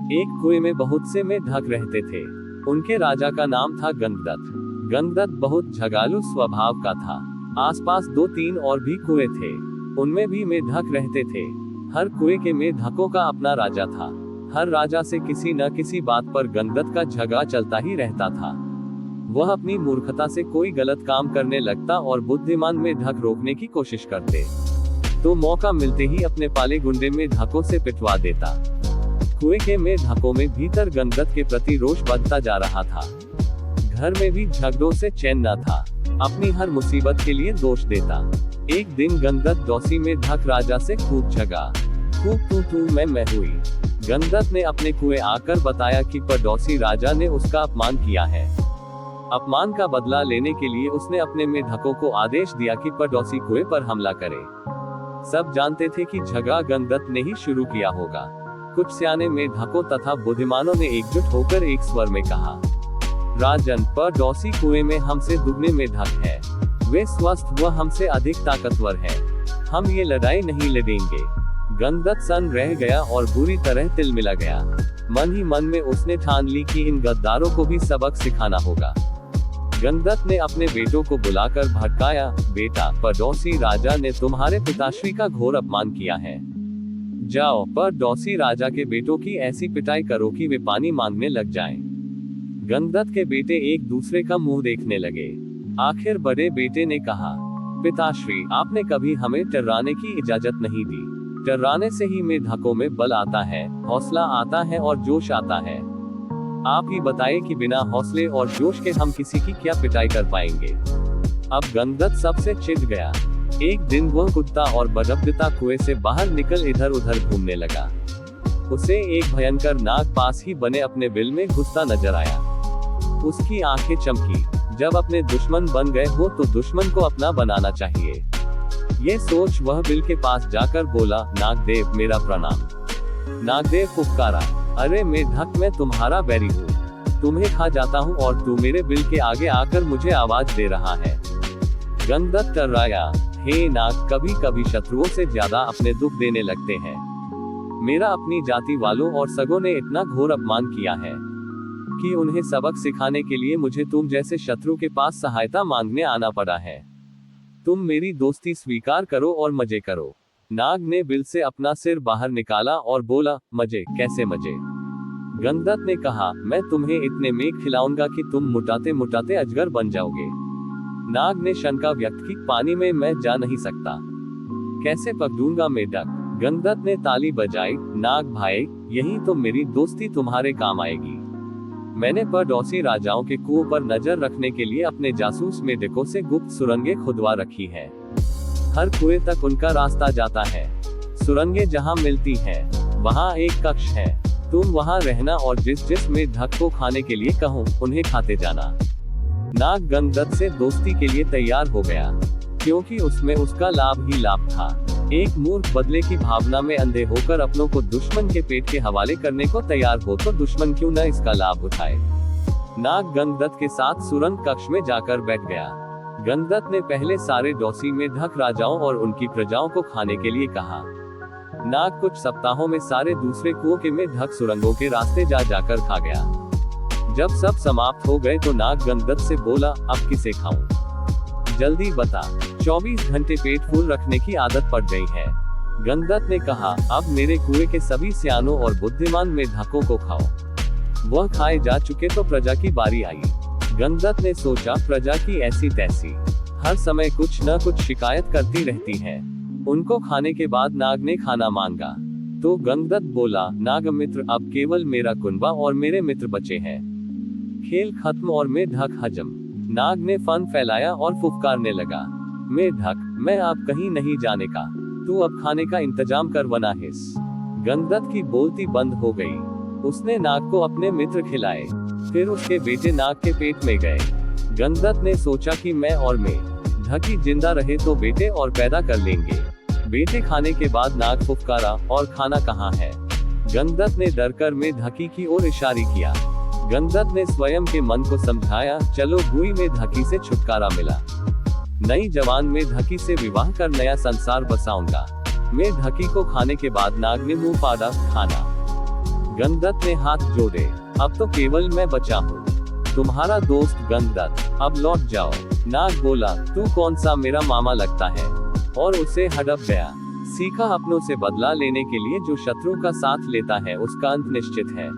एक कुएं में बहुत से मेढक रहते थे। उनके राजा का नाम था गंगदत्त। गंगदत्त बहुत झगालू स्वभाव का था। आसपास 2-3 और भी कुएं थे, उनमें भी मेढक रहते थे। हर कुएं के मेढकों का अपना राजा था। हर राजा से किसी न किसी बात पर गंगदत्त का झगड़ा चलता ही रहता था। वह अपनी मूर्खता से कोई गलत काम करने लगता और बुद्धिमान मेढक रोकने की कोशिश करते तो मौका मिलते ही अपने पाले गुंडे मेढकों से पिटवा देता। कुएं के मेढकों में भीतर गंगदत्त के प्रति रोष बढ़ता जा रहा था। घर में भी झगड़ों से चैन न था। अपनी हर मुसीबत के लिए दोष देता। एक दिन गंगदत्त डौसी मेढक राजा से खूब झगड़ा। खूब तू मैं हुई। गंगदत्त ने अपने कुएं आकर बताया कि पड़ोसी राजा ने उसका अपमान किया है। अपमान का बदला लेने के लिए उसने अपने मेढकों को आदेश दिया कि पड़ोसी कुएं पर हमला करे। सब जानते थे कि झगड़ा गंगदत्त ने ही शुरू किया होगा। कुछ सियाने मेढकों तथा बुद्धिमानों ने एकजुट होकर एक स्वर में कहा, राजन, पड़ोसी कुएं में हमसे दुगने मेढक है। वे स्वस्थ व हमसे अधिक ताकतवर है। हम ये लड़ाई नहीं लड़ेंगे। गंगदत्त सन्न रह गया और बुरी तरह तिलमिला गया। मन ही मन में उसने ठान ली कि इन गद्दारों को भी सबक सिखाना होगा। गंगदत्त ने अपने बेटों को बुलाकर भड़काया, बेटा, पड़ोसी राजा ने तुम्हारे पिताश्री का घोर अपमान किया है। जाओ, पड़ोसी राजा के बेटों की ऐसी पिटाई करो कि वे पानी मांगने लग जाएं। गंगदत्त के बेटे एक दूसरे का मुंह देखने लगे। आखिर बड़े बेटे ने कहा, पिताश्री, आपने कभी हमें टर्राने की इजाजत नहीं दी। टर्राने से ही मेढकों में बल आता है, हौसला आता है और जोश आता है। आप ही बताइए कि बिना हौसले और जोश के हम किसी की क्या पिटाई कर पाएंगे। अब गंगदत्त सबसे चिढ़ गया। एक दिन वह कुत्ता और बड़बड़ता कुएं से बाहर निकल इधर उधर घूमने लगा। उसे एक भयंकर नाग पास ही बने अपने बिल में घुसता नजर आया। उसकी आंखें चमकी। जब अपने दुश्मन बन गए हो तो दुश्मन को अपना बनाना चाहिए। ये सोच वह बिल के पास जाकर बोला, नागदेव, मेरा प्रणाम। नागदेव फुफकारा, अरे मेढक, मैं तुम्हारा बैरी हूँ। तुम्हें खा जाता हूँ और तू मेरे बिल के आगे आकर मुझे आवाज दे रहा है। गंगदत्त टर्राया, हे नाग, कभी कभी शत्रुओं से ज्यादा अपने दुख देने लगते हैं। मेरा अपनी जाति वालों और सगों ने इतना घोर अपमान किया है कि उन्हें सबक सिखाने के लिए मुझे तुम जैसे शत्रु के पास सहायता मांगने आना पड़ा है। तुम मेरी दोस्ती स्वीकार करो और मजे करो। नाग ने बिल से अपना सिर बाहर निकाला और बोला, मजे? कैसे मजे? गंगदत्त ने कहा, मैं तुम्हें इतने में खिलाऊंगा कि तुम मुटाते मुटाते अजगर बन जाओगे। नाग ने शंका व्यक्त की, पानी में मैं जा नहीं सकता। कैसे पकड़ूंगा मेढक? गंगदत्त ने ताली बजाई, नाग भाई, यही तो मेरी दोस्ती तुम्हारे काम आएगी। मैंने पड़ोसी राजाओं के कुओं पर नजर रखने के लिए अपने जासूस मेढकों से गुप्त सुरंगें खुदवा रखी है। हर कुएं तक उनका रास्ता जाता है। सुरंगें जहां मिलती हैं, वहां एक कक्ष है। तुम वहां रहना और जिस मेढक को खाने के लिए कहूं, उन्हें खाते जाना। नाग गंगदत्त से दोस्ती के लिए तैयार हो गया, क्योंकि उसमें उसका लाभ ही लाभ था। एक मूर्ख बदले की भावना में अंधे होकर अपनों को दुश्मन के पेट के हवाले करने को तैयार हो तो दुश्मन क्यों न इसका लाभ उठाए। नाग गंगदत्त के साथ सुरंग कक्ष में जाकर बैठ गया। गंगदत्त ने पहले सारे डौसी मेढक राजाओं और उनकी प्रजाओं को खाने के लिए कहा। नाग कुछ सप्ताहों में सारे दूसरे कुओं के मेढक सुरंगों के रास्ते जा जाकर खा गया। जब सब समाप्त हो गए तो नाग गंगदत्त से बोला, अब किसे खाऊं? जल्दी बता। 24 घंटे पेट फूल रखने की आदत पड़ गई है। गंगदत्त ने कहा, अब मेरे कुएं के सभी सियानों और बुद्धिमान मेढकों को खाओ। वह खाए जा चुके तो प्रजा की बारी आई। गंगदत्त ने सोचा, प्रजा की ऐसी तैसी हर समय कुछ न कुछ शिकायत करती रहती है। उनको खाने के बाद नाग ने खाना मांगा तो गंगदत्त बोला, नाग मित्र, अब केवल मेरा कुनबा और मेरे मित्र बचे हैं। खेल खत्म और मेढक हजम। नाग ने फन फैलाया और फुफकारने लगा, मेढक, मैं अब कहीं नहीं जाने का। तू अब खाने का इंतजाम कर वरना हिस। गंगदत्त की बोलती बंद हो गई। उसने नाग को अपने मित्र खिलाए। फिर उसके बेटे नाग के पेट में गए। गंगदत्त ने सोचा कि मैं और मेढक जिंदा रहे तो बेटे और पैदा कर लेंगे। बेटे खाने के बाद नाग फुफकारा, और खाना कहाँ है? गंगदत्त ने डरकर मेढक की ओर इशारा किया। गंगदत्त ने स्वयं के मन को समझाया, चलो बुई मेढक से छुटकारा मिला। नई जवान मेढक से विवाह कर नया संसार बसाऊंगा। मेढक को खाने के बाद नाग ने मुंह फाड़ा, खाना। गंगदत्त ने हाथ जोड़े। अब तो केवल मैं बचा हूँ, तुम्हारा दोस्त गंगदत्त, अब लौट जाओ। नाग बोला, तू कौन सा मेरा मामा लगता है, और उसे हड़प गया। सीखा, अपनों से बदला लेने के लिए जो शत्रु का साथ लेता है उसका अंत निश्चित है।